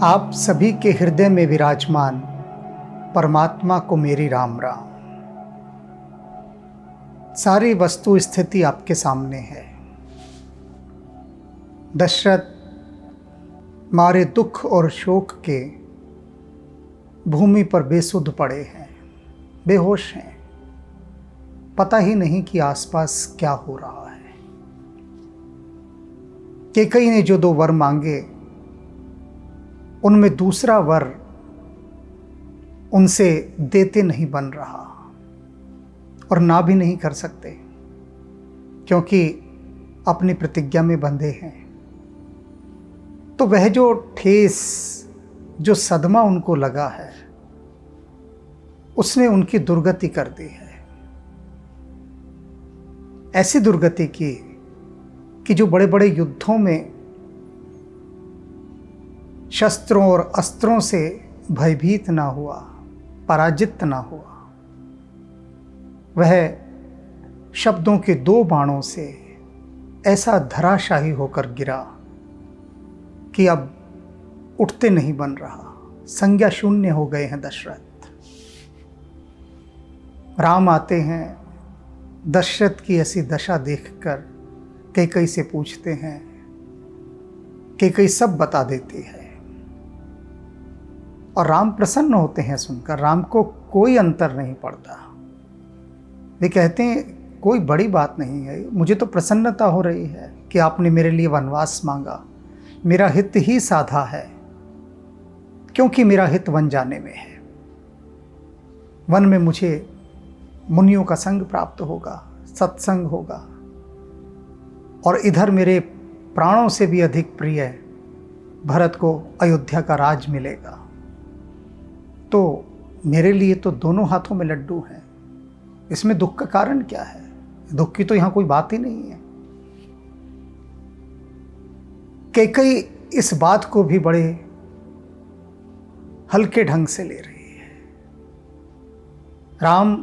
आप सभी के हृदय में विराजमान परमात्मा को मेरी राम राम। सारी वस्तु स्थिति आपके सामने है। दशरथ मारे दुख और शोक के भूमि पर बेसुध पड़े हैं, बेहोश हैं। पता ही नहीं कि आसपास क्या हो रहा है। कैकेयी ने जो 2 वर मांगे, उनमें दूसरा वर उनसे देते नहीं बन रहा और ना भी नहीं कर सकते, क्योंकि अपनी प्रतिज्ञा में बंधे हैं। तो वह जो ठेस, जो सदमा उनको लगा है, उसने उनकी दुर्गति कर दी है। ऐसी दुर्गति की कि जो बड़े बड़े युद्धों में शस्त्रों और अस्त्रों से भयभीत ना हुआ, पराजित ना हुआ, वह शब्दों के 2 बाणों से ऐसा धराशायी होकर गिरा कि अब उठते नहीं बन रहा। संज्ञा शून्य हो गए हैं दशरथ। राम आते हैं। दशरथ की ऐसी दशा देखकर कैकेयी से पूछते हैं। कैकेयी सब बता देती है और राम प्रसन्न होते हैं सुनकर। राम को कोई अंतर नहीं पड़ता। वे कहते हैं कोई बड़ी बात नहीं है, मुझे तो प्रसन्नता हो रही है कि आपने मेरे लिए वनवास मांगा। मेरा हित ही साधा है, क्योंकि मेरा हित वन जाने में है। वन में मुझे मुनियों का संग प्राप्त होगा, सत्संग होगा, और इधर मेरे प्राणों से भी अधिक प्रिय भरत को अयोध्या का राज मिलेगा। तो मेरे लिए तो दोनों हाथों में लड्डू हैं। इसमें दुख का कारण क्या है? दुख की तो यहाँ कोई बात ही नहीं है। कैकेयी इस बात को भी बड़े हल्के ढंग से ले रही है। राम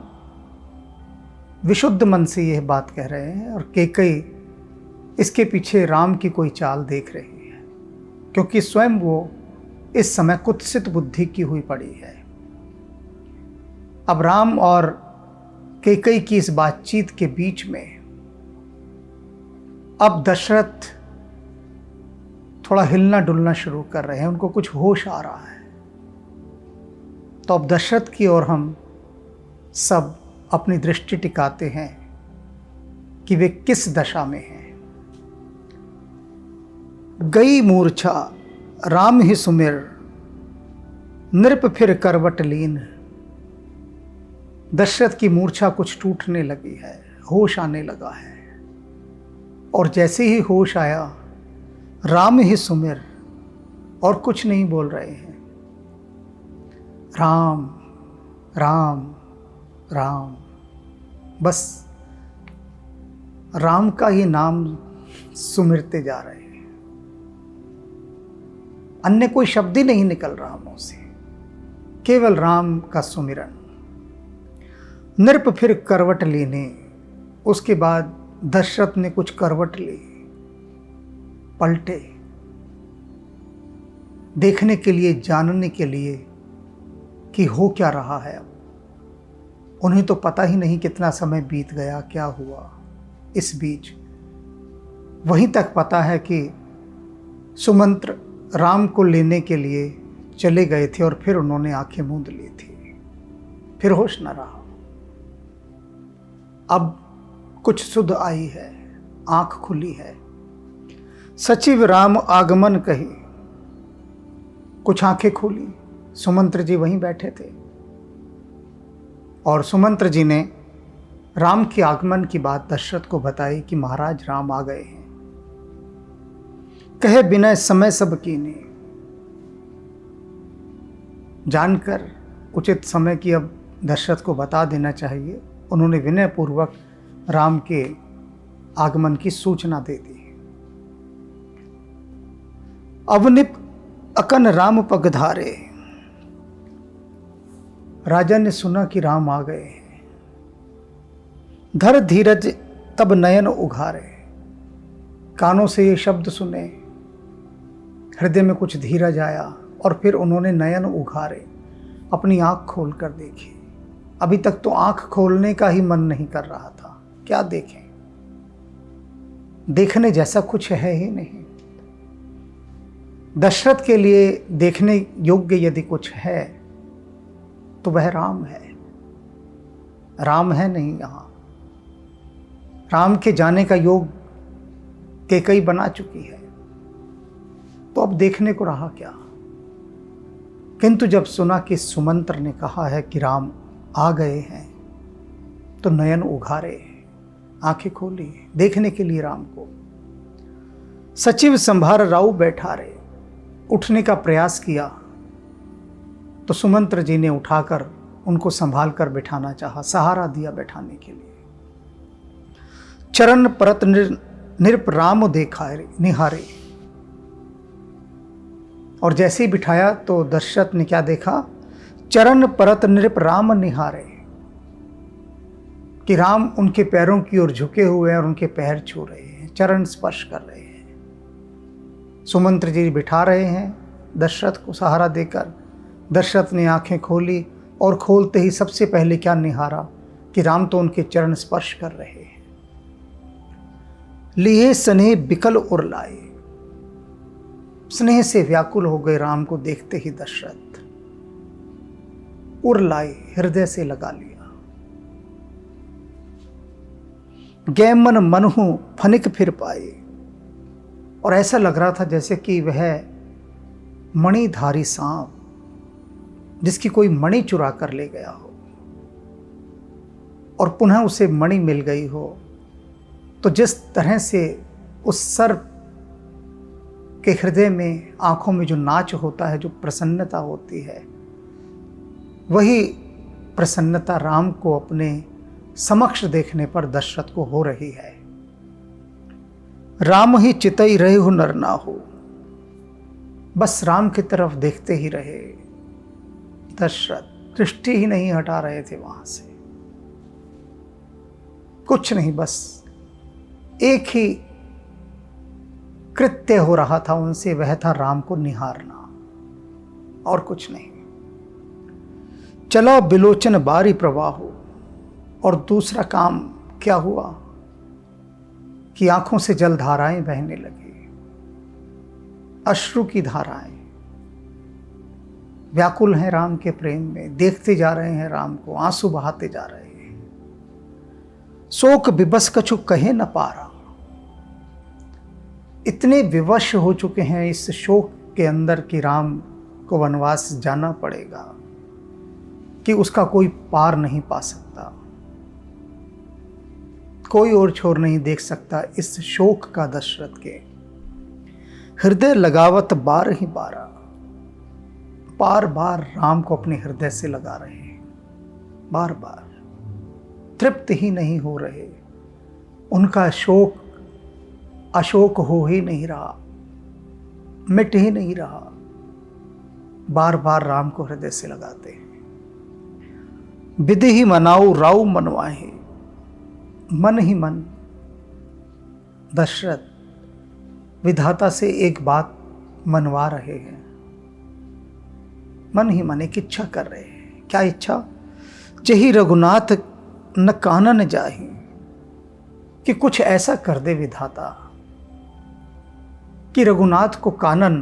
विशुद्ध मन से यह बात कह रहे हैं और कैकेयी इसके पीछे राम की कोई चाल देख रही है, क्योंकि स्वयं वो इस समय कुत्सित बुद्धि की हुई पड़ी है। अब राम और कैकेयी की इस बातचीत के बीच में अब दशरथ थोड़ा हिलना डुलना शुरू कर रहे हैं। उनको कुछ होश आ रहा है। तो अब दशरथ की ओर हम सब अपनी दृष्टि टिकाते हैं कि वे किस दशा में हैं। गई मूर्छा राम ही सुमिर, नृप फिर करवट लीन। दशरथ की मूर्छा कुछ टूटने लगी है, होश आने लगा है। और जैसे ही होश आया, राम ही सुमिर, और कुछ नहीं बोल रहे हैं। राम राम राम, बस राम का ही नाम सुमिरते जा रहे हैं। अन्य कोई शब्द ही नहीं निकल रहा मुंह से, केवल राम का सुमिरन। नृप फिर करवट लेने, उसके बाद दशरथ ने कुछ करवट ली, पलटे, देखने के लिए, जानने के लिए कि हो क्या रहा है। अब उन्हें तो पता ही नहीं कितना समय बीत गया, क्या हुआ। इस बीच वहीं तक पता है कि सुमंत्र राम को लेने के लिए चले गए थे और फिर उन्होंने आंखें मूंद ली थी, फिर होश न रहा। अब कुछ सुध आई है, आंख खुली है। सचिव राम आगमन कही, कुछ आंखें खुली। सुमंत्र जी वहीं बैठे थे और सुमंत्र जी ने राम के आगमन की बात दशरथ को बताई कि महाराज राम आ गए हैं। कहे बिना समय सब कीने, जानकर उचित समय की अब दशरथ को बता देना चाहिए, उन्होंने विनय पूर्वक राम के आगमन की सूचना दे दी। अवनिप अकन राम पगधारे, राजा ने सुना कि राम आ गए हैं। धर धीरज तब नयन उघारे, कानों से ये शब्द सुने, हृदय में कुछ धीरज आया, और फिर उन्होंने नयन उघारे, अपनी आंख खोल कर देखी। अभी तक तो आंख खोलने का ही मन नहीं कर रहा था। क्या देखें, देखने जैसा कुछ है ही नहीं। दशरथ के लिए देखने योग्य यदि कुछ है तो वह राम है। राम है नहीं यहाँ। राम के जाने का योग कैकेयी बना चुकी है, तो अब देखने को रहा क्या। किंतु जब सुना कि सुमंत्र ने कहा है कि राम आ गए हैं, तो नयन उघारे, आंखें खोली देखने के लिए राम को। सचिव संभार राव बैठा रहे, उठने का प्रयास किया तो सुमंत्र जी ने उठाकर उनको संभाल कर बिठाना चाहा, सहारा दिया बैठाने के लिए। चरण परत नृप राम देखा निहारे, और जैसे ही बिठाया तो दशरथ ने क्या देखा, चरण परत नृप राम निहारे, कि राम उनके पैरों की ओर झुके हुए हैं और उनके पैर छू रहे हैं, चरण स्पर्श कर रहे हैं। सुमंत्र जी बिठा रहे हैं दशरथ को सहारा देकर। दशरथ ने आंखें खोली और खोलते ही सबसे पहले क्या निहारा कि राम तो उनके चरण स्पर्श कर रहे हैं। लिए स्नेह बिकल उर लाए, स्नेह से व्याकुल हो गए राम को देखते ही दशरथ। उर लाए, हृदय से लगा लिया। गै मन मनहु फनिक फिर पाए, और ऐसा लग रहा था जैसे कि वह मणिधारी सांप जिसकी कोई मणि चुरा कर ले गया हो और पुनः उसे मणि मिल गई हो, तो जिस तरह से उस सर्प के हृदय में, आंखों में जो नाच होता है, जो प्रसन्नता होती है, वही प्रसन्नता राम को अपने समक्ष देखने पर दशरथ को हो रही है। राम ही चितई रहे हो नर ना हो, बस राम की तरफ देखते ही रहे दशरथ, दृष्टि ही नहीं हटा रहे थे वहां से। कुछ नहीं, बस एक ही कृत्य हो रहा था उनसे, वह था राम को निहारना, और कुछ नहीं। चला बिलोचन बारी प्रवाह, और दूसरा काम क्या हुआ कि आंखों से जल धाराएं बहने लगी, अश्रु की धाराएं। व्याकुल हैं राम के प्रेम में, देखते जा रहे हैं राम को, आंसू बहाते जा रहे हैं। शोक विवश कछु कहे न पारा, इतने विवश हो चुके हैं इस शोक के अंदर कि राम को वनवास जाना पड़ेगा, कि उसका कोई पार नहीं पा सकता, कोई और छोर नहीं देख सकता इस शोक का दशरथ के। हृदय लगावत बार ही बारा, बार बार राम को अपने हृदय से लगा रहे हैं, बार बार तृप्त ही नहीं हो रहे। उनका शोक अशोक हो ही नहीं रहा, मिट ही नहीं रहा, बार बार राम को हृदय से लगाते हैं। विधि ही मनाऊ राव मनवाहे, मन ही मन दशरथ विधाता से एक बात मनवा रहे हैं, मन ही मन एक इच्छा कर रहे हैं। क्या इच्छा? जही रघुनाथ न कानन जाहि, कि कुछ ऐसा कर दे विधाता कि रघुनाथ को कानन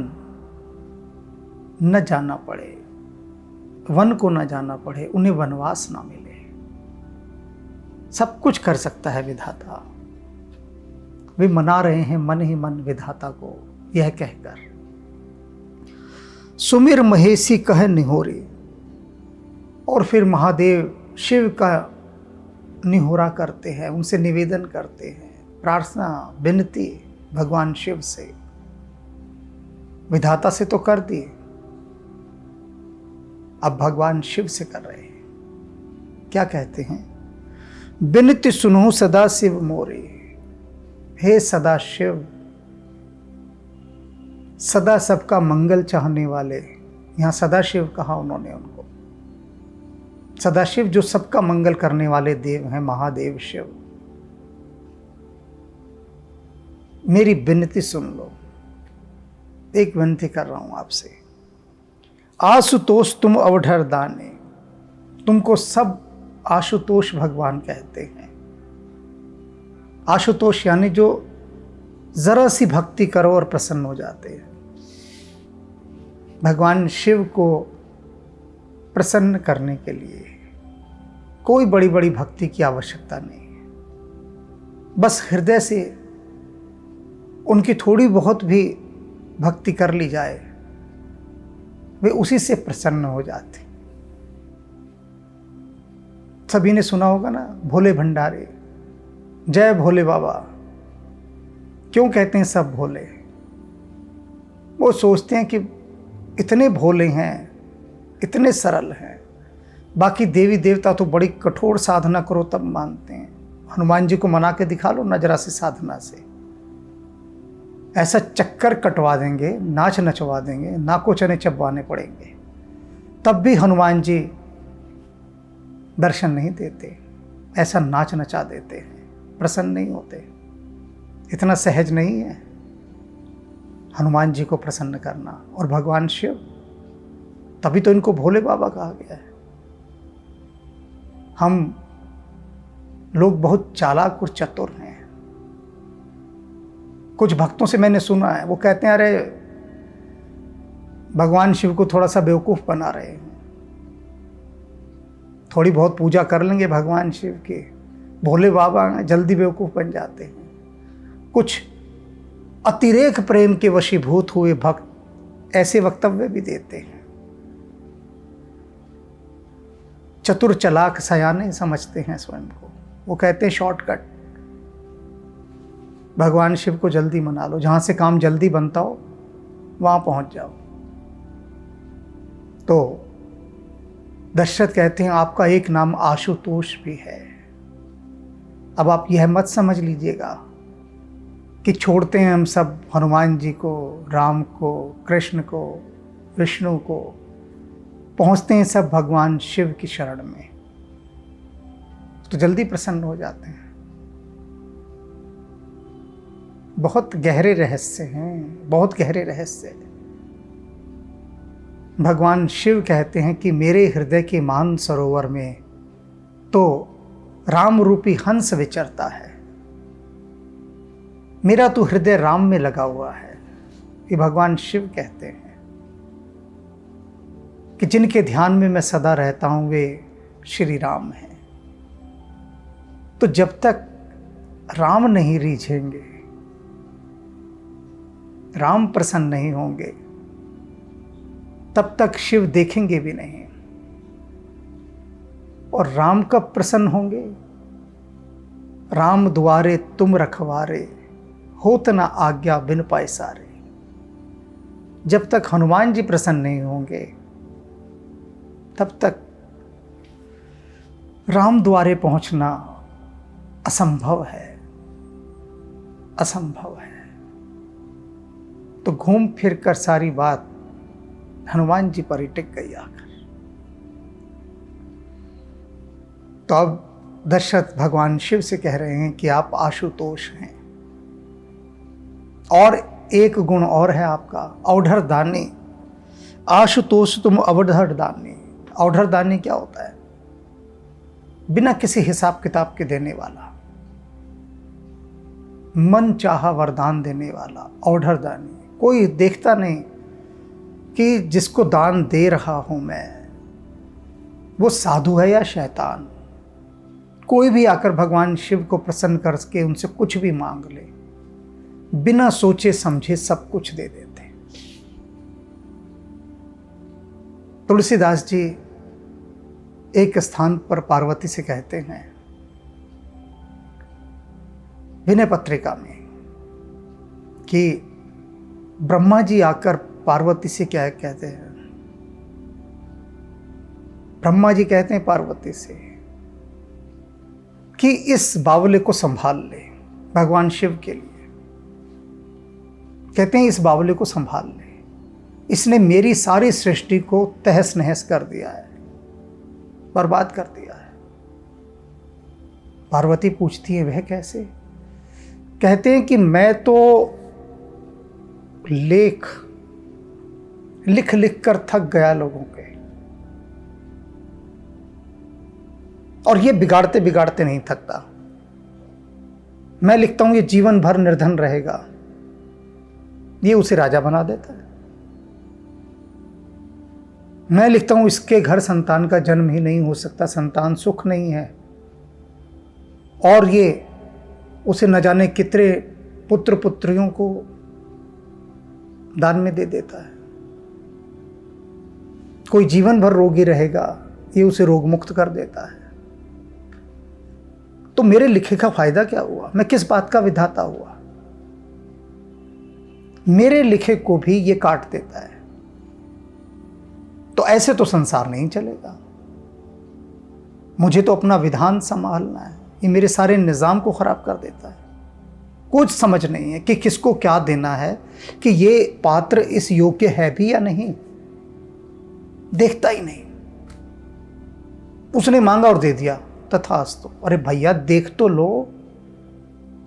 न जाना पड़े, वन को न जाना पड़े, उन्हें वनवास ना मिले। सब कुछ कर सकता है विधाता। वे मना रहे हैं मन ही मन विधाता को, यह कहकर सुमिर महेशी कह निहोरे, और फिर महादेव शिव का निहोरा करते हैं, उनसे निवेदन करते हैं, प्रार्थना विनती भगवान शिव से। विधाता से तो कर दी, अब भगवान शिव से कर रहे हैं। क्या कहते हैं? बिनती सुनो सदा शिव मोरे, हे सदा शिव, सदा सबका मंगल चाहने वाले। यहाँ सदाशिव कहा उन्होंने उनको, सदाशिव जो सबका मंगल करने वाले देव हैं, महादेव शिव। मेरी विनती सुन लो, एक विनती कर रहा हूं आपसे, आशुतोष तुम अवढर दाने, तुमको सब आशुतोष भगवान कहते हैं। आशुतोष यानी जो जरा सी भक्ति करो और प्रसन्न हो जाते हैं। भगवान शिव को प्रसन्न करने के लिए कोई बड़ी बड़ी भक्ति की आवश्यकता नहीं है। बस हृदय से उनकी थोड़ी बहुत भी भक्ति कर ली जाए, वे उसी से प्रसन्न हो जाते। सभी ने सुना होगा ना, भोले भंडारे, जय भोले बाबा। क्यों कहते हैं सब भोले? वो सोचते हैं कि इतने भोले हैं, इतने सरल हैं, बाकी देवी देवता तो बड़ी कठोर साधना करो तब मानते हैं। हनुमान जी को मना के दिखा लो ना जरा सी साधना से, ऐसा चक्कर कटवा देंगे, नाच नचवा देंगे, नाको चने चबवाने पड़ेंगे, तब भी हनुमान जी दर्शन नहीं देते। ऐसा नाच नचा देते हैं, प्रसन्न नहीं होते। इतना सहज नहीं है हनुमान जी को प्रसन्न करना। और भगवान शिव, तभी तो इनको भोले बाबा कहा गया है। हम लोग बहुत चालाक और चतुर हैं। कुछ भक्तों से मैंने सुना है, वो कहते हैं अरे भगवान शिव को थोड़ा सा बेवकूफ़ बना रहे हैं, थोड़ी बहुत पूजा कर लेंगे भगवान शिव की, भोले बाबा जल्दी बेवकूफ़ बन जाते हैं। कुछ अतिरेक प्रेम के वशीभूत हुए भक्त ऐसे वक्तव्य भी देते हैं। चतुर चालाक सयाने समझते हैं स्वयं को। वो कहते हैं शॉर्टकट, भगवान शिव को जल्दी मना लो, जहां से काम जल्दी बनता हो वहां पहुंच जाओ। तो दशरथ कहते हैं आपका एक नाम आशुतोष भी है। अब आप यह मत समझ लीजिएगा कि छोड़ते हैं हम सब हनुमान जी को, राम को, कृष्ण को, विष्णु को, पहुंचते हैं सब भगवान शिव की शरण में, तो जल्दी प्रसन्न हो जाते हैं। बहुत गहरे रहस्य हैं, बहुत गहरे रहस्य। भगवान शिव कहते हैं कि मेरे हृदय के मान सरोवर में तो राम रूपी हंस विचरता है, मेरा तो हृदय राम में लगा हुआ है। ये भगवान शिव कहते हैं कि जिनके ध्यान में मैं सदा रहता हूं वे श्री राम हैं। तो जब तक राम नहीं रीझेंगे, राम प्रसन्न नहीं होंगे, तब तक शिव देखेंगे भी नहीं। और राम कब प्रसन्न होंगे? राम द्वारे तुम रखवारे, होत न आज्ञा बिन पाए सारे। जब तक हनुमान जी प्रसन्न नहीं होंगे तब तक राम द्वारे पहुंचना असंभव है, असंभव है। तो घूम फिर कर सारी बात हनुमान जी पर ही टिक गई आकर। तो अब दशरथ भगवान शिव से कह रहे हैं कि आप आशुतोष हैं, और एक गुण और है आपका, औढ़र दानी। आशुतोष तुम अवढ़र दानी। औढ़र दानी क्या होता है? बिना किसी हिसाब किताब के देने वाला, मन चाहा वरदान देने वाला, औढ़र दानी। कोई देखता नहीं कि जिसको दान दे रहा हूं मैं वो साधु है या शैतान। कोई भी आकर भगवान शिव को प्रसन्न करके उनसे कुछ भी मांग ले, बिना सोचे समझे सब कुछ दे देते हैं। तुलसीदास जी एक स्थान पर पार्वती से कहते हैं विनय पत्रिका में कि ब्रह्मा जी आकर पार्वती से क्या कहते हैं? ब्रह्मा जी कहते हैं पार्वती से कि इस बावले को संभाल ले, भगवान शिव के लिए कहते हैं इस बावले को संभाल ले, इसने मेरी सारी सृष्टि को तहस नहस कर दिया है, बर्बाद कर दिया है। पार्वती पूछती है वह कैसे? कहते हैं कि मैं तो लेख लिख लिख कर थक गया लोगों के, और ये बिगाड़ते बिगाड़ते नहीं थकता। मैं लिखता हूं ये जीवन भर निर्धन रहेगा, ये उसे राजा बना देता है। मैं लिखता हूं इसके घर संतान का जन्म ही नहीं हो सकता, संतान सुख नहीं है, और ये उसे न जाने कितने पुत्र पुत्रियों को दान में दे देता है। कोई जीवन भर रोगी रहेगा, ये उसे रोग मुक्त कर देता है। तो मेरे लिखे का फायदा क्या हुआ? मैं किस बात का विधाता हुआ? मेरे लिखे को भी ये काट देता है। तो ऐसे तो संसार नहीं चलेगा। मुझे तो अपना विधान संभालना है, ये मेरे सारे निजाम को खराब कर देता है। कुछ समझ नहीं है कि किसको क्या देना है, कि ये पात्र इस योग्य है भी या नहीं, देखता ही नहीं। उसने मांगा और दे दिया, तथास्तु। अरे भैया देख तो लो,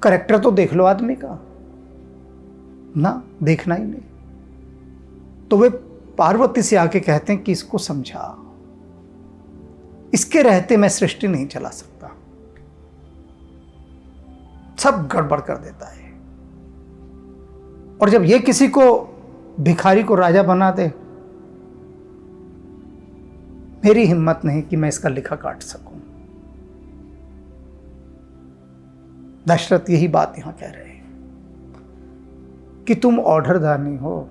करेक्टर तो देख लो आदमी का ना, देखना ही नहीं। तो वे पार्वती से आके कहते हैं कि इसको समझा, इसके रहते मैं सृष्टि नहीं चला सकता, सब गड़बड़ कर देता है। और जब ये किसी को, भिखारी को राजा बना दे, मेरी हिम्मत नहीं कि मैं इसका लिखा काट सकूं। दशरथ यही बात यहां कह रहे हैं कि तुम ऑर्डरदानी हो।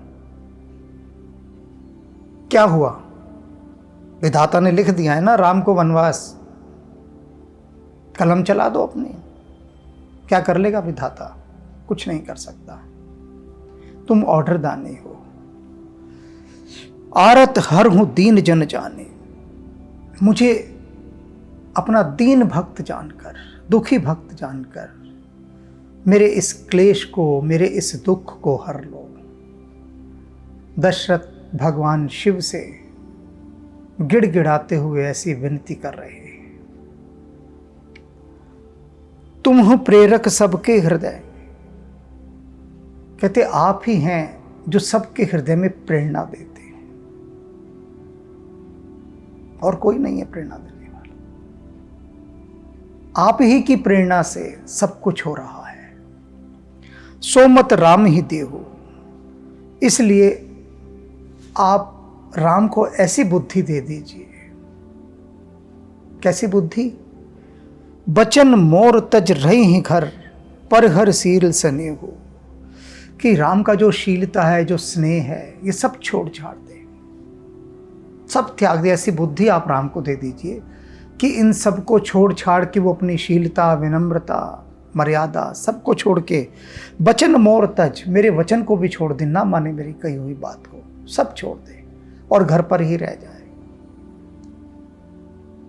क्या हुआ? विधाता ने लिख दिया है ना राम को वनवास, कलम चला दो अपनी। क्या कर लेगा विधाता? कुछ नहीं कर सकता। तुम ऑर्डरदानी हो। आरत हर हूं दीन जन जाने, मुझे अपना दीन भक्त जानकर, दुखी भक्त जानकर मेरे इस क्लेश को, मेरे इस दुख को हर लो। दशरथ भगवान शिव से गिड़गिड़ाते हुए ऐसी विनती कर रहे हैं। तुम हो प्रेरक सबके हृदय, कहते आप ही हैं जो सबके हृदय में प्रेरणा देते हैं, और कोई नहीं है प्रेरणा देने वाला। आप ही की प्रेरणा से सब कुछ हो रहा है। सो मत राम ही देहो, इसलिए आप राम को ऐसी बुद्धि दे दीजिए। कैसी बुद्धि? बचन मोर तज रही ही घर, पर हर सील सने हो, कि राम का जो शीलता है, जो स्नेह है, ये सब छोड़ छाड़ दे, सब त्याग दे। ऐसी बुद्धि आप राम को दे दीजिए कि इन सब को छोड़ छाड़ के वो अपनी शीलता, विनम्रता, मर्यादा सबको छोड़ के, बचन मोर तज, मेरे वचन को भी छोड़ दे, ना माने मेरी कही हुई बात को, सब छोड़ दे और घर पर ही रह जाए।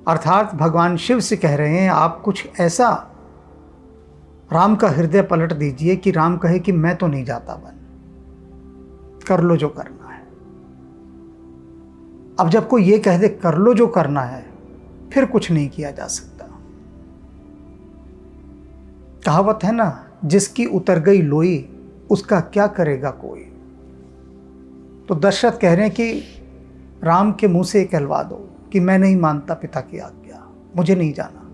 अर्थात भगवान शिव से कह रहे हैं आप कुछ ऐसा राम का हृदय पलट दीजिए कि राम कहे कि मैं तो नहीं जाता वन, कर लो जो करना है। अब जब कोई ये कह दे कर लो जो करना है, फिर कुछ नहीं किया जा सकता। कहावत है ना, जिसकी उतर गई लोई उसका क्या करेगा कोई। तो दशरथ कह रहे हैं कि राम के मुंह से कहलवा दो कि मैं नहीं मानता पिता की आज्ञा, मुझे नहीं जाना,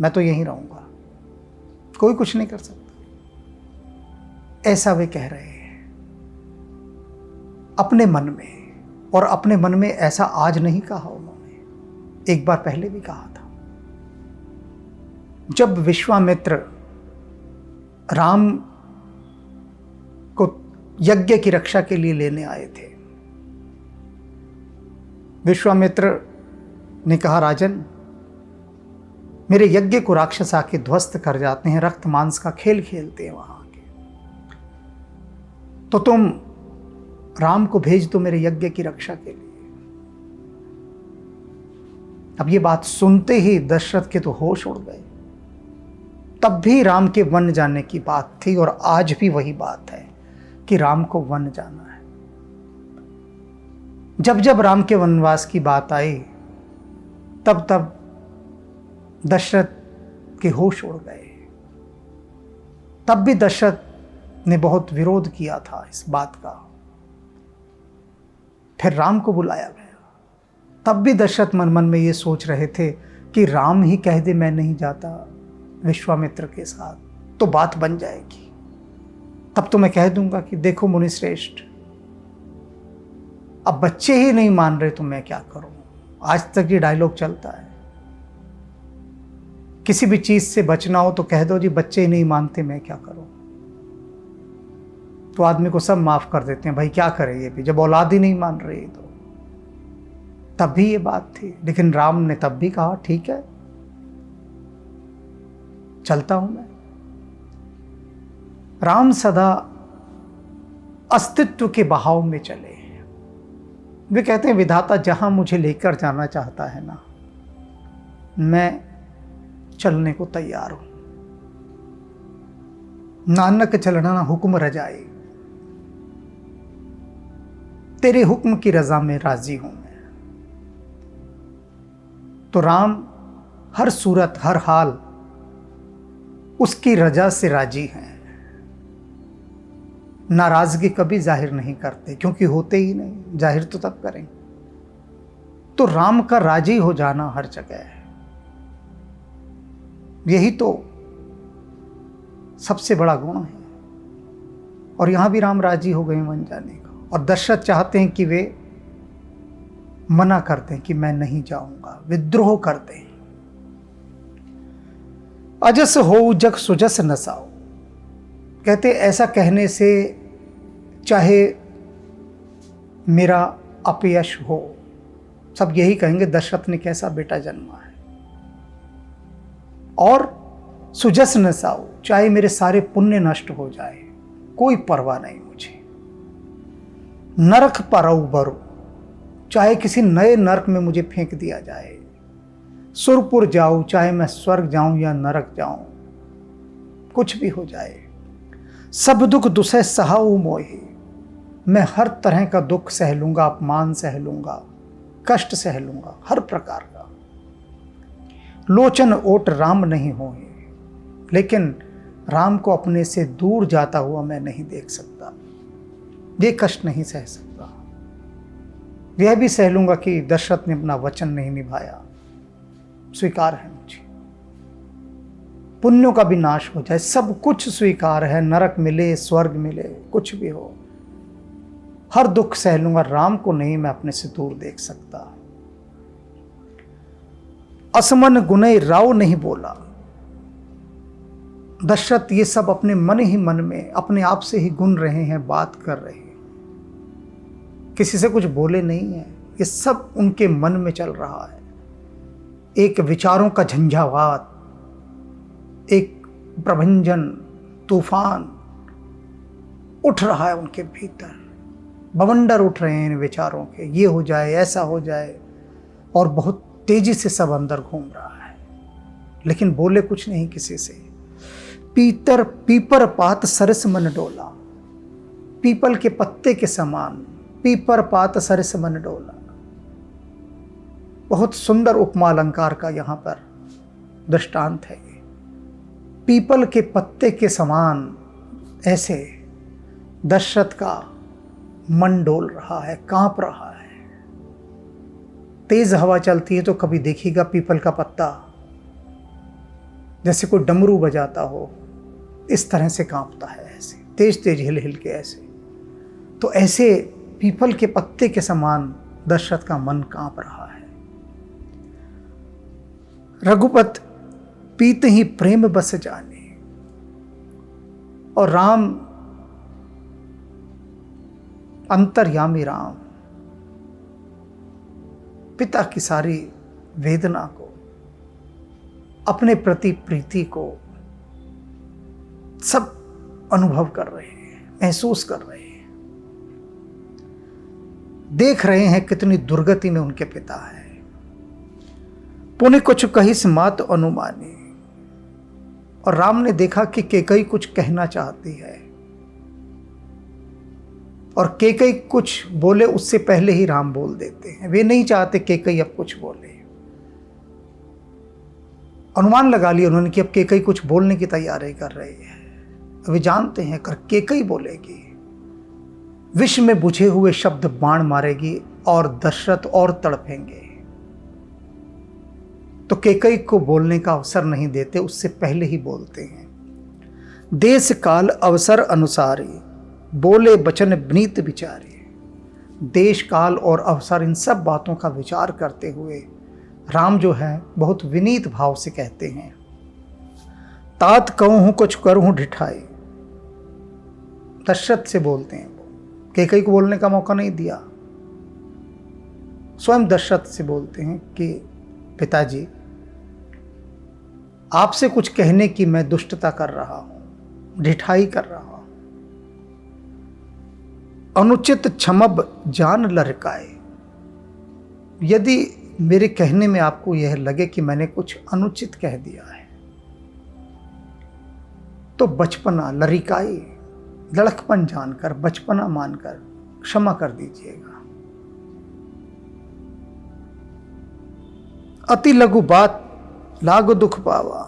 मैं तो यहीं रहूंगा, कोई कुछ नहीं कर सकता। ऐसा वे कह रहे हैं अपने मन में, और अपने मन में ऐसा आज नहीं कहा उन्होंने, एक बार पहले भी कहा था। जब विश्वामित्र राम को यज्ञ की रक्षा के लिए लेने आए थे, विश्वामित्र ने कहा राजन, मेरे यज्ञ को राक्षस आके ध्वस्त कर जाते हैं, रक्त मांस का खेल खेलते हैं वहां के, तो तुम राम को भेज दो मेरे यज्ञ की रक्षा के लिए। अब ये बात सुनते ही दशरथ के तो होश उड़ गए। तब भी राम के वन जाने की बात थी, और आज भी वही बात है कि राम को वन जाना है। जब जब राम के वनवास की बात आई, तब तब दशरथ के होश उड़ गए। तब भी दशरथ ने बहुत विरोध किया था इस बात का, फिर राम को बुलाया गया। तब भी दशरथ मन मन में ये सोच रहे थे कि राम ही कह दे मैं नहीं जाता विश्वामित्र के साथ तो बात बन जाएगी। तब तो मैं कह दूंगा कि देखो मुनिश्रेष्ठ, अब बच्चे ही नहीं मान रहे तो मैं क्या करूं। आज तक ये डायलॉग चलता है, किसी भी चीज से बचना हो तो कह दो जी बच्चे ही नहीं मानते मैं क्या करूं। तो आदमी को सब माफ कर देते हैं, भाई क्या करे ये भी, जब औलाद ही नहीं मान रही तो। तब भी ये बात थी, लेकिन राम ने तब भी कहा ठीक है चलता हूं मैं। राम सदा अस्तित्व के बहाव में चले। वे कहते हैं विधाता जहां मुझे लेकर जाना चाहता है ना, मैं चलने को तैयार हूं। नानक चलना ना हुक्म रजाई, तेरे हुक्म की रजा में राजी हूं मैं। तो राम हर सूरत हर हाल उसकी रजा से राजी हैं। नाराजगी कभी जाहिर नहीं करते, क्योंकि होते ही नहीं, जाहिर तो तब करें। तो राम का राजी हो जाना हर जगह है, यही तो सबसे बड़ा गुण है। और यहां भी राम राजी हो गए वन जाने का। और दशरथ चाहते हैं कि वे मना कर दें कि मैं नहीं जाऊंगा, विद्रोह कर दें। अजस हो जग सुजस नसाओ, कहते ऐसा कहने से चाहे मेरा अपयश हो, सब यही कहेंगे दशरथ ने कैसा बेटा जन्मा है। और सुजस नसाओ, चाहे मेरे सारे पुण्य नष्ट हो जाए, कोई परवाह नहीं मुझे। नरक परऊ बरु, चाहे किसी नए नरक में मुझे फेंक दिया जाए। सुरपुर जाऊं, चाहे मैं स्वर्ग जाऊं या नरक जाऊं, कुछ भी हो जाए। सब दुख दुसह सहाऊ मोहि, मैं हर तरह का दुख सह लूंगा, अपमान सह लूंगा, कष्ट सह लूंगा, हर प्रकार का। लोचन ओट राम नहीं होए, लेकिन राम को अपने से दूर जाता हुआ मैं नहीं देख सकता, ये कष्ट नहीं सह सकता। यह भी सह लूंगा कि दशरथ ने अपना वचन नहीं निभाया, स्वीकार है मुझे। पुण्यों का भी नाश हो जाए, सब कुछ स्वीकार है, नरक मिले स्वर्ग मिले कुछ भी हो, हर दुख सह लूंगा, राम को नहीं मैं अपने से दूर देख सकता। असमन गुने राव नहीं बोला, दशरथ ये सब अपने मन ही मन में अपने आप से ही गुन रहे हैं, बात कर रहे हैं, किसी से कुछ बोले नहीं है, ये सब उनके मन में चल रहा है। एक विचारों का झंझावात, एक प्रभंजन तूफान उठ रहा है उनके भीतर, बवंडर उठ रहे हैं इन विचारों के, ये हो जाए ऐसा हो जाए, और बहुत तेजी से सब अंदर घूम रहा है, लेकिन बोले कुछ नहीं किसी से। पीपर पात सरस मन डोला, पीपल के पत्ते के समान, पीपर पात सरस मन डोला। बहुत सुंदर उपमा अलंकार का यहाँ पर दृष्टांत है। पीपल के पत्ते के समान ऐसे दशरथ का मन डोल रहा है, कांप रहा है। तेज हवा चलती है तो कभी देखिएगा पीपल का पत्ता जैसे कोई डमरू बजाता हो, इस तरह से कांपता है, ऐसे तेज तेज हिल हिल के ऐसे। तो ऐसे पीपल के पत्ते के समान दशरथ का मन कांप रहा है। रघुपत पीत ही प्रेम बस जाने, और राम अंतर्यामी राम पिता की सारी वेदना को, अपने प्रति प्रीति को सब अनुभव कर रहे हैं, महसूस कर रहे हैं, देख रहे हैं कितनी दुर्गति में उनके पिता है। पुण्य कुछ कहिस मात अनुमानी, और राम ने देखा कि कैकेयी कुछ कहना चाहती है, और कैकेयी कुछ बोले उससे पहले ही राम बोल देते हैं। वे नहीं चाहते कैकेयी अब कुछ बोले, अनुमान लगा लिया उन्होंने कि अब कैकेयी कुछ बोलने की तैयारी कर रही है। वे जानते हैं कर कैकेयी बोलेगी, विष में बुझे हुए शब्द बाण मारेगी, और दशरथ और तड़पेंगे। तो कैकेयी को बोलने का अवसर नहीं देते, उससे पहले ही बोलते हैं। देश काल अवसर अनुसारी, बोले बचन विनीत विचारे। देश काल और अवसर, इन सब बातों का विचार करते हुए राम जो है बहुत विनीत भाव से कहते हैं, तात कहूँ कुछ करूँ ढिठाई। दशरथ से बोलते हैं वो, कैकेयी को बोलने का मौका नहीं दिया। स्वयं दशरथ से बोलते हैं कि पिताजी, आपसे कुछ कहने की मैं दुष्टता कर रहा हूं, ढिठाई कर रहा हूं। अनुचित क्षमब जान लरकाए। यदि मेरे कहने में आपको यह लगे कि मैंने कुछ अनुचित कह दिया है, तो बचपना लरिकाई, लड़कपन जानकर, बचपना मानकर क्षमा कर दीजिएगा। अति लघु बात लागो दुख पावा।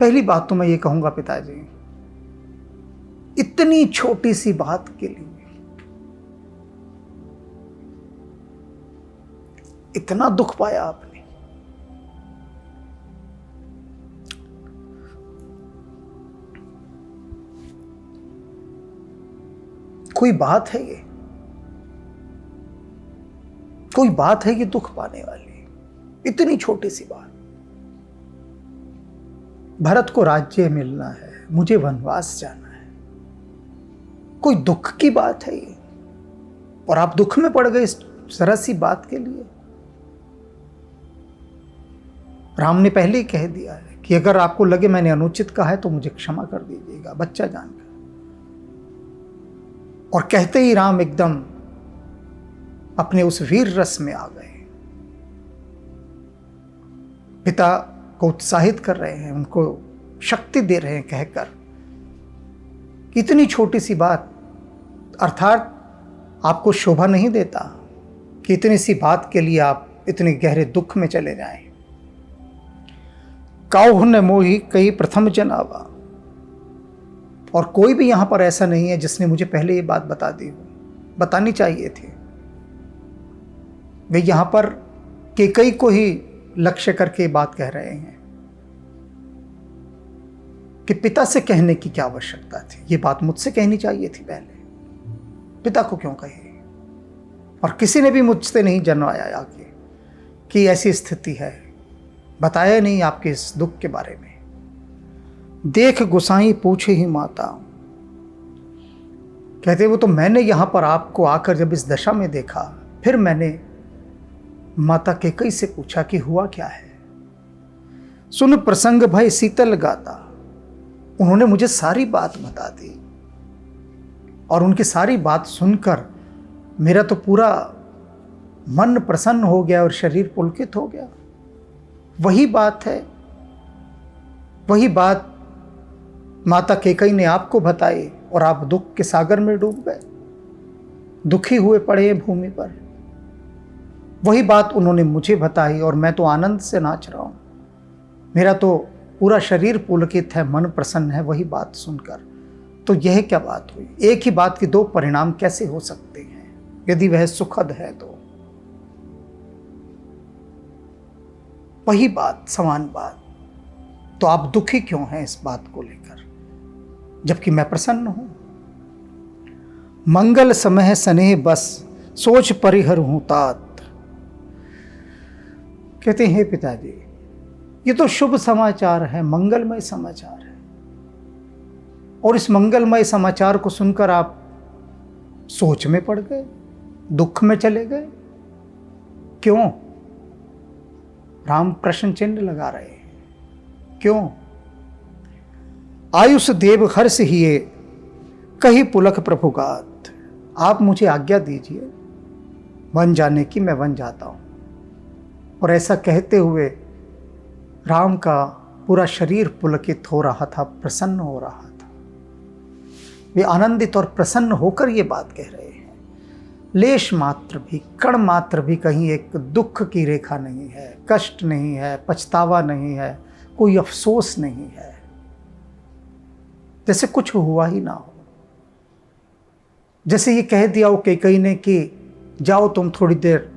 पहली बात तो मैं ये कहूंगा पिताजी, इतनी छोटी सी बात के लिए इतना दुख पाया आपने। कोई बात है ये? कोई बात है कि दुख पाने वाली? इतनी छोटी सी बात। भरत को राज्य मिलना है, मुझे वनवास जाना है, कोई दुख की बात है ये? और आप दुख में पड़ गए इस जरा सी बात के लिए। राम ने पहले ही कह दिया है कि अगर आपको लगे मैंने अनुचित कहा है तो मुझे क्षमा कर दीजिएगा, बच्चा जानकर। और कहते ही राम एकदम अपने उस वीर रस में आ गए। पिता को उत्साहित कर रहे हैं, उनको शक्ति दे रहे हैं कहकर कि इतनी छोटी सी बात, अर्थात आपको शोभा नहीं देता कि इतनी सी बात के लिए आप इतने गहरे दुख में चले जाएं। काहु न मोहि कई प्रथम जनावा। और कोई भी यहां पर ऐसा नहीं है जिसने मुझे पहले ये बात बता दी हो, बतानी चाहिए थी। वे यहां पर कैकेयी को ही लक्ष्य करके बात कह रहे हैं कि पिता से कहने की क्या आवश्यकता थी, ये बात मुझसे कहनी चाहिए थी पहले, पिता को क्यों कही? और किसी ने भी मुझसे नहीं जनवाया आगे कि ऐसी स्थिति है, बताया नहीं आपके इस दुख के बारे में। देख गोसाई पूछे ही माता। कहते वो तो मैंने यहां पर आपको आकर जब इस दशा में देखा, फिर मैंने माता कैकेयी से पूछा कि हुआ क्या है। सुन प्रसंग भय शीतल गाता। उन्होंने मुझे सारी बात बता दी और उनकी सारी बात सुनकर मेरा तो पूरा मन प्रसन्न हो गया और शरीर पुलकित हो गया। वही बात है, वही बात माता कैकेयी ने आपको बताई और आप दुख के सागर में डूब गए, दुखी हुए पड़े हैं भूमि पर। वही बात उन्होंने मुझे बताई और मैं तो आनंद से नाच रहा हूं, मेरा तो पूरा शरीर पुलकित है, मन प्रसन्न है वही बात सुनकर। तो यह क्या बात हुई? एक ही बात के दो परिणाम कैसे हो सकते हैं यदि वह सुखद है तो? वही बात, समान बात, तो आप दुखी क्यों हैं इस बात को लेकर जबकि मैं प्रसन्न हूं? मंगल समय स्नेह बस सोच परिहर हूं तात। कहते हैं पिताजी ये तो शुभ समाचार है, मंगलमय समाचार है, और इस मंगलमय समाचार को सुनकर आप सोच में पड़ गए, दुख में चले गए। क्यों? राम प्रश्न चिन्ह लगा रहे हैं, क्यों? आयुष देव हर्ष हिए कही पुलक प्रभुगात। आप मुझे आज्ञा दीजिए वन जाने की, मैं वन जाता हूं। और ऐसा कहते हुए राम का पूरा शरीर पुलकित हो रहा था, प्रसन्न हो रहा था। वे आनंदित और प्रसन्न होकर ये बात कह रहे हैं। लेश मात्र भी, कण मात्र भी कहीं एक दुख की रेखा नहीं है, कष्ट नहीं है, पछतावा नहीं है, कोई अफसोस नहीं है, जैसे कुछ हुआ ही ना हो। जैसे ये कह दिया वो कैकेयी ने कि जाओ तुम थोड़ी देर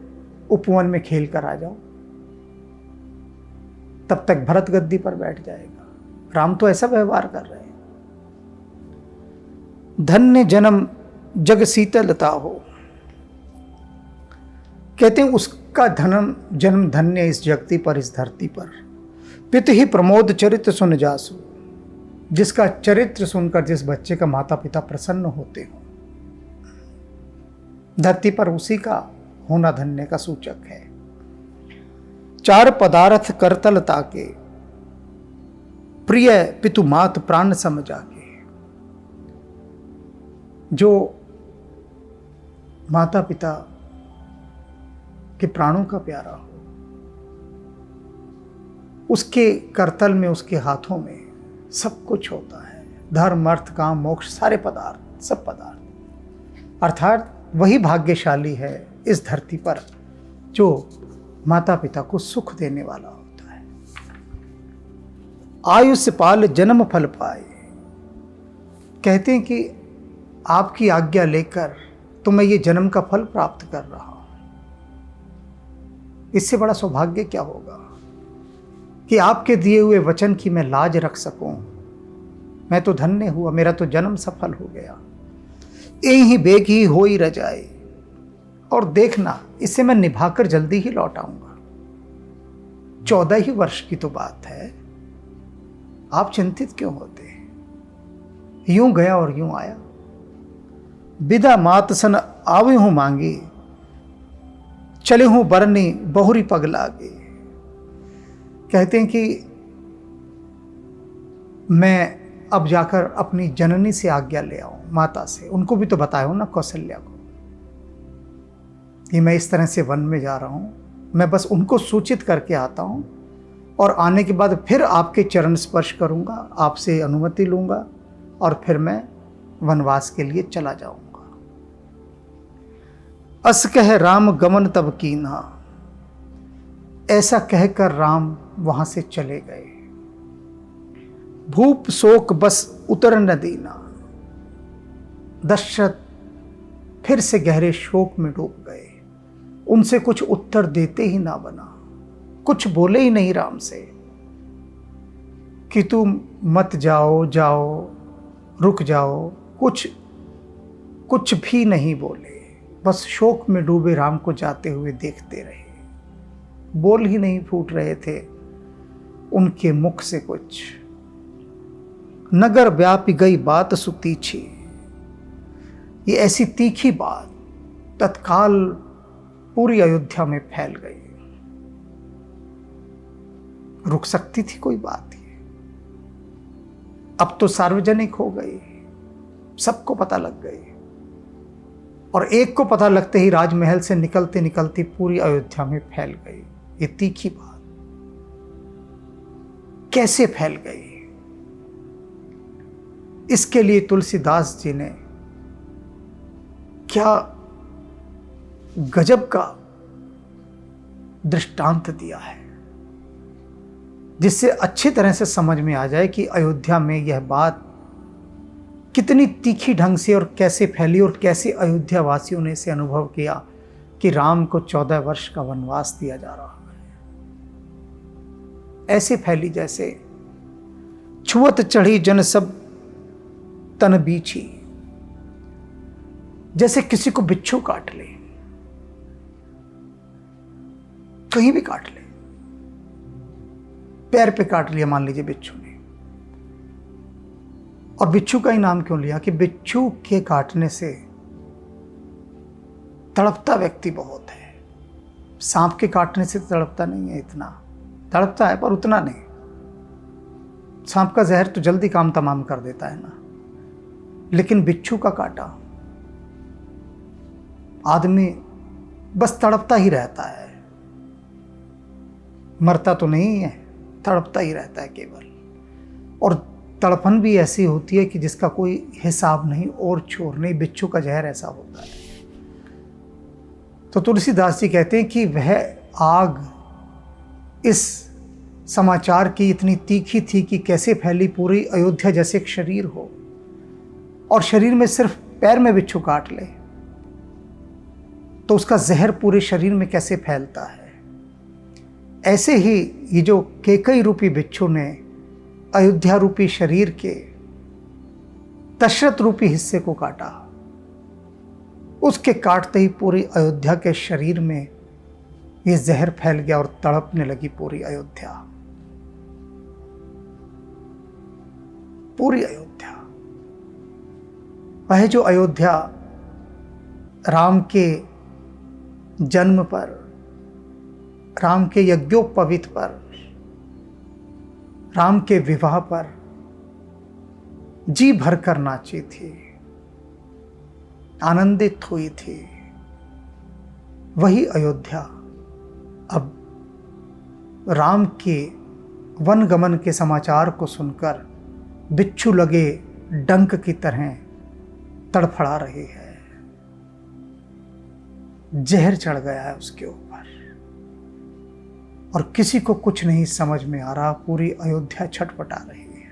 उपवन में खेल कर आ जाओ, तब तक भरत गद्दी पर बैठ जाएगा। राम तो ऐसा व्यवहार कर रहे हैं। धन्य जन्म जग शीतलता हो, कहते हैं उसका जन्म धन्य इस जगती पर, इस धरती पर। पित ही प्रमोद चरित्र सुन जासु, जिसका चरित्र सुनकर जिस बच्चे का माता पिता प्रसन्न होते हो, धरती पर उसी का होना धन्य का सूचक है। चार पदार्थ करतल ताके, प्रिय पितु मात प्राण समझा के। जो माता पिता के प्राणों का प्यारा हो, उसके करतल में, उसके हाथों में सब कुछ होता है। धर्म अर्थ काम मोक्ष सारे पदार्थ, सब पदार्थ। अर्थात वही भाग्यशाली है इस धरती पर जो माता पिता को सुख देने वाला होता है। आयुष्य पाल जन्म फल पाए, कहते हैं कि आपकी आज्ञा लेकर तो मैं ये जन्म का फल प्राप्त कर रहा हूं। इससे बड़ा सौभाग्य क्या होगा कि आपके दिए हुए वचन की मैं लाज रख सकूं। मैं तो धन्य हुआ, मेरा तो जन्म सफल हो गया। यही बेग ही हो ही रह जाए, और देखना इसे मैं निभाकर जल्दी ही लौट आऊंगा। 14 ही वर्ष की तो बात है, आप चिंतित क्यों होते? यूं गया और यूं आया। विदा मात सन आवे हूं मांगी, चले हूं बरनी बहुरी पग लागे। कहते हैं कि मैं अब जाकर अपनी जननी से आज्ञा ले आऊं, माता से। उनको भी तो बताया ना, कौशल्या को, कि मैं इस तरह से वन में जा रहा हूं। मैं बस उनको सूचित करके आता हूं, और आने के बाद फिर आपके चरण स्पर्श करूंगा, आपसे अनुमति लूंगा, और फिर मैं वनवास के लिए चला जाऊंगा। अस कह राम गमन तब कीन्हा, ऐसा कहकर राम वहां से चले गए। भूप शोक बस उतर न दीना, दशरथ फिर से गहरे शोक में डूब गए। उनसे कुछ उत्तर देते ही ना बना, कुछ बोले ही नहीं राम से कि तुम मत जाओ, जाओ, रुक जाओ। कुछ भी नहीं बोले, बस शोक में डूबे राम को जाते हुए देखते रहे। बोल ही नहीं फूट रहे थे उनके मुख से कुछ। नगर व्यापी गई बात सुतीछी, ये ऐसी तीखी बात तत्काल पूरी अयोध्या में फैल गई। रुक सकती थी कोई बात? ये अब तो सार्वजनिक हो गई, सबको पता लग गई, और एक को पता लगते ही राजमहल से निकलते निकलते पूरी अयोध्या में फैल गई। ये तीखी बात कैसे फैल गई? इसके लिए तुलसीदास जी ने क्या गजब का दृष्टांत दिया है, जिससे अच्छी तरह से समझ में आ जाए कि अयोध्या में यह बात कितनी तीखी ढंग से और कैसे फैली, और कैसे अयोध्या वासियों ने इसे अनुभव किया कि राम को 14 वर्ष का वनवास दिया जा रहा है। ऐसे फैली जैसे छुअत चढ़ी जन सब तन बीछी, जैसे किसी को बिच्छू काट ले, कहीं भी काट ले, पैर पे काट लिया मान लीजिए बिच्छू ने, और बिच्छू का ही नाम क्यों लिया कि बिच्छू के काटने से तड़पता व्यक्ति बहुत है। सांप के काटने से तड़पता नहीं है, इतना तड़पता है पर उतना नहीं। सांप का जहर तो जल्दी काम तमाम कर देता है ना, लेकिन बिच्छू का काटा आदमी बस तड़पता ही रहता है, मरता तो नहीं है, तड़पता ही रहता है केवल। और तड़पन भी ऐसी होती है कि जिसका कोई हिसाब नहीं और छोर नहीं। बिच्छू का जहर ऐसा होता है। तो तुलसीदास जी कहते हैं कि वह आग इस समाचार की इतनी तीखी थी कि कैसे फैली पूरी अयोध्या जैसे एक शरीर हो, और शरीर में सिर्फ पैर में बिच्छू काट ले तो उसका जहर पूरे शरीर में कैसे फैलता है, ऐसे ही ये जो केकई रूपी बिच्छू ने अयोध्या रूपी शरीर के दशरथ रूपी हिस्से को काटा, उसके काटते ही पूरी अयोध्या के शरीर में ये जहर फैल गया और तड़पने लगी पूरी अयोध्या। पूरी अयोध्या, वह जो अयोध्या राम के जन्म पर, राम के यज्ञोपवीत पर, राम के विवाह पर जी भरकर नाची थी, आनंदित हुई थी, वही अयोध्या अब राम के वनगमन के समाचार को सुनकर बिच्छू लगे डंक की तरह तड़फड़ा रही है। जहर चढ़ गया है उसके ऊपर और किसी को कुछ नहीं समझ में आ रहा। पूरी अयोध्या छटपटा रही है।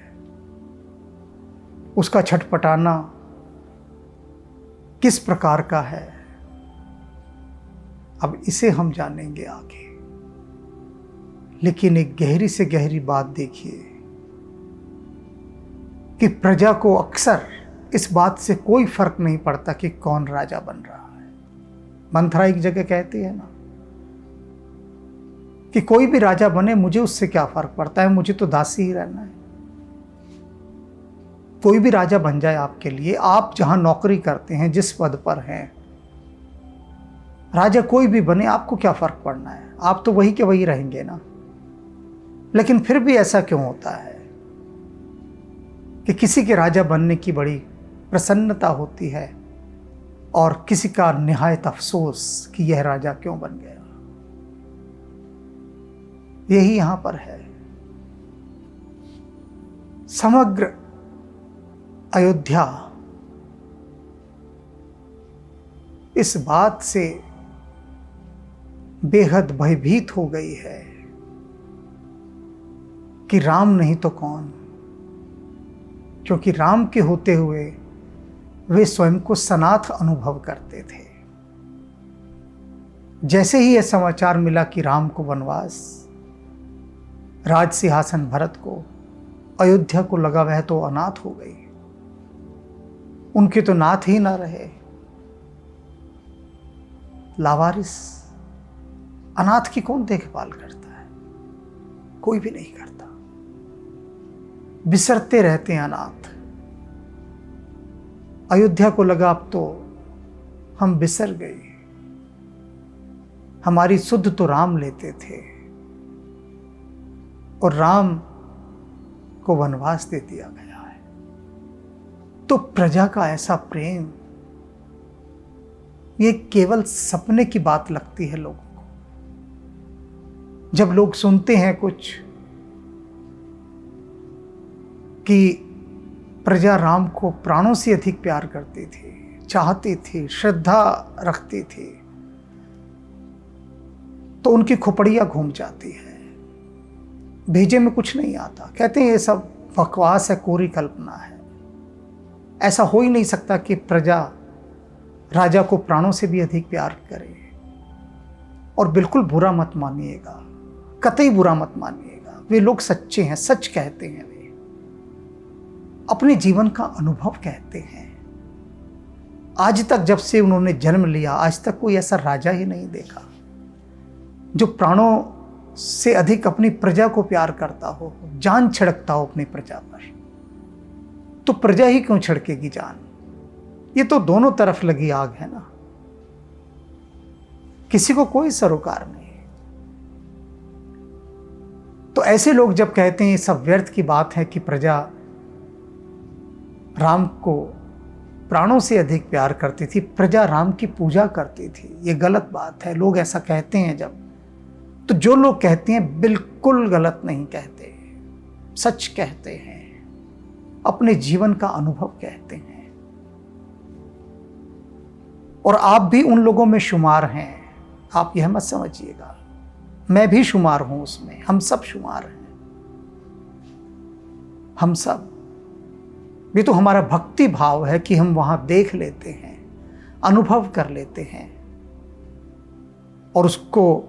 उसका छटपटाना किस प्रकार का है, अब इसे हम जानेंगे आगे। लेकिन एक गहरी से गहरी बात देखिए कि प्रजा को अक्सर इस बात से कोई फर्क नहीं पड़ता कि कौन राजा बन रहा है। मंथरा एक जगह कहती है ना कि कोई भी राजा बने, मुझे उससे क्या फर्क पड़ता है, मुझे तो दासी ही रहना है। कोई भी राजा बन जाए आपके लिए, आप जहां नौकरी करते हैं, जिस पद पर हैं, राजा कोई भी बने, आपको क्या फर्क पड़ना है, आप तो वही के वही रहेंगे ना। लेकिन फिर भी ऐसा क्यों होता है कि किसी के राजा बनने की बड़ी प्रसन्नता होती है और किसी का निहायत अफसोस कि यह राजा क्यों बन गया। यही यहां पर है। समग्र अयोध्या इस बात से बेहद भयभीत हो गई है कि राम नहीं तो कौन, क्योंकि राम के होते हुए वे स्वयं को सनाथ अनुभव करते थे। जैसे ही यह समाचार मिला कि राम को वनवास, राज सिंहासन भरत को, अयोध्या को लगा वह तो अनाथ हो गई, उनके तो नाथ ही ना रहे, लावारिस। अनाथ की कौन देखभाल करता है, कोई भी नहीं करता। बिसरते रहते हैं अनाथ। अयोध्या को लगा अब तो हम बिसर गए, हमारी सुध तो राम लेते थे और राम को वनवास दे दिया गया है। तो प्रजा का ऐसा प्रेम, ये केवल सपने की बात लगती है लोगों को। जब लोग सुनते हैं कुछ कि प्रजा राम को प्राणों से अधिक प्यार करती थी, चाहती थी, श्रद्धा रखती थी, तो उनकी खोपड़ियां घूम जाती है। भेजे में कुछ नहीं आता, कहते हैं ये सब बकवास है, कोरी कल्पना है। ऐसा हो ही नहीं सकता कि प्रजा राजा को प्राणों से भी अधिक प्यार करे। और बिल्कुल बुरा मत मानिएगा, कतई बुरा मत मानिएगा, वे लोग सच्चे हैं, सच कहते हैं, वे अपने जीवन का अनुभव कहते हैं। आज तक जब से उन्होंने जन्म लिया, आज तक कोई ऐसा राजा ही नहीं देखा जो प्राणों से अधिक अपनी प्रजा को प्यार करता हो, जान छिड़कता हो अपनी प्रजा पर। तो प्रजा ही क्यों छिड़केगी जान? ये तो दोनों तरफ लगी आग है ना, किसी को कोई सरोकार नहीं। तो ऐसे लोग जब कहते हैं ये सब व्यर्थ की बात है कि प्रजा राम को प्राणों से अधिक प्यार करती थी, प्रजा राम की पूजा करती थी, ये गलत बात है। लोग ऐसा कहते हैं जब, तो जो लोग कहते हैं बिल्कुल गलत नहीं कहते, सच कहते हैं, अपने जीवन का अनुभव कहते हैं। और आप भी उन लोगों में शुमार हैं, आप यह मत समझिएगा, मैं भी शुमार हूं उसमें, हम सब शुमार हैं। हम सब ये तो हमारा भक्ति भाव है कि हम वहां देख लेते हैं, अनुभव कर लेते हैं और उसको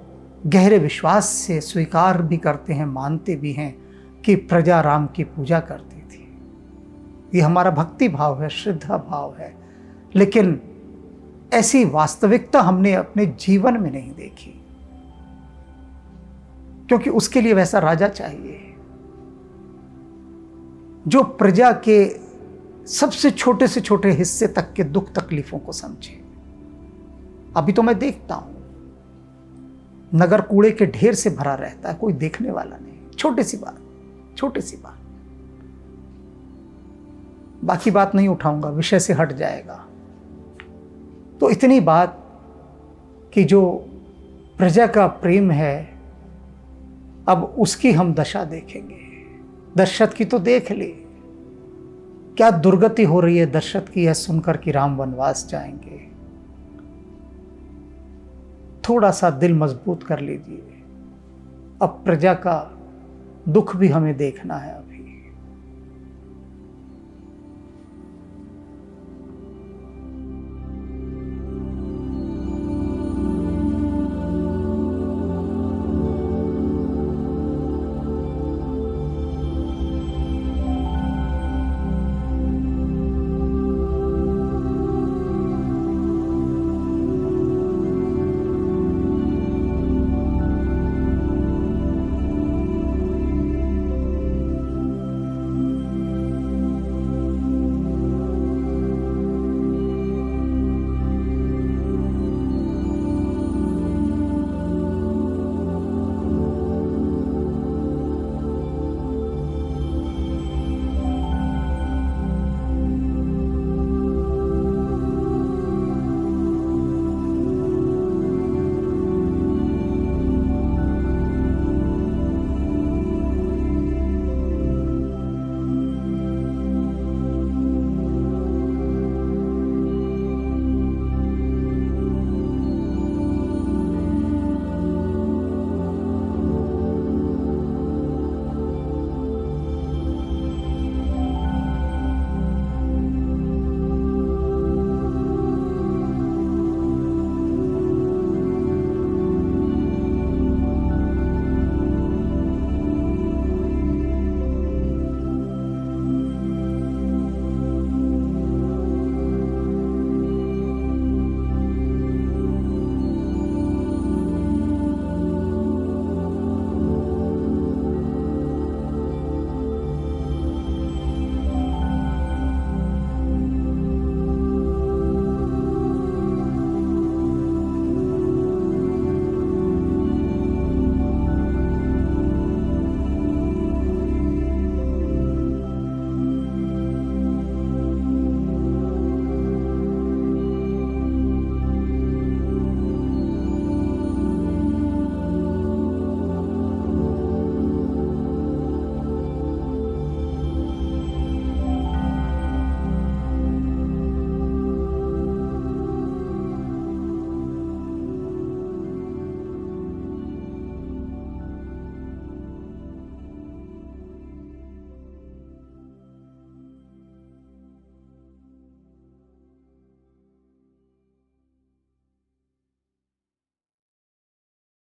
गहरे विश्वास से स्वीकार भी करते हैं, मानते भी हैं कि प्रजा राम की पूजा करती थी। ये हमारा भक्ति भाव है, श्रद्धा भाव है। लेकिन ऐसी वास्तविकता हमने अपने जीवन में नहीं देखी, क्योंकि उसके लिए वैसा राजा चाहिए जो प्रजा के सबसे छोटे से छोटे हिस्से तक के दुख तकलीफों को समझे। अभी तो मैं देखता हूं, नगर कूड़े के ढेर से भरा रहता है, कोई देखने वाला नहीं। छोटी सी बात, छोटी सी बात, बाकी बात नहीं उठाऊंगा, विषय से हट जाएगा। तो इतनी बात कि जो प्रजा का प्रेम है, अब उसकी हम दशा देखेंगे। दशरथ की तो देख ली, क्या दुर्गति हो रही है दशरथ की यह सुनकर कि राम वनवास जाएंगे। थोड़ा सा दिल मजबूत कर लीजिए, अब प्रजा का दुख भी हमें देखना है।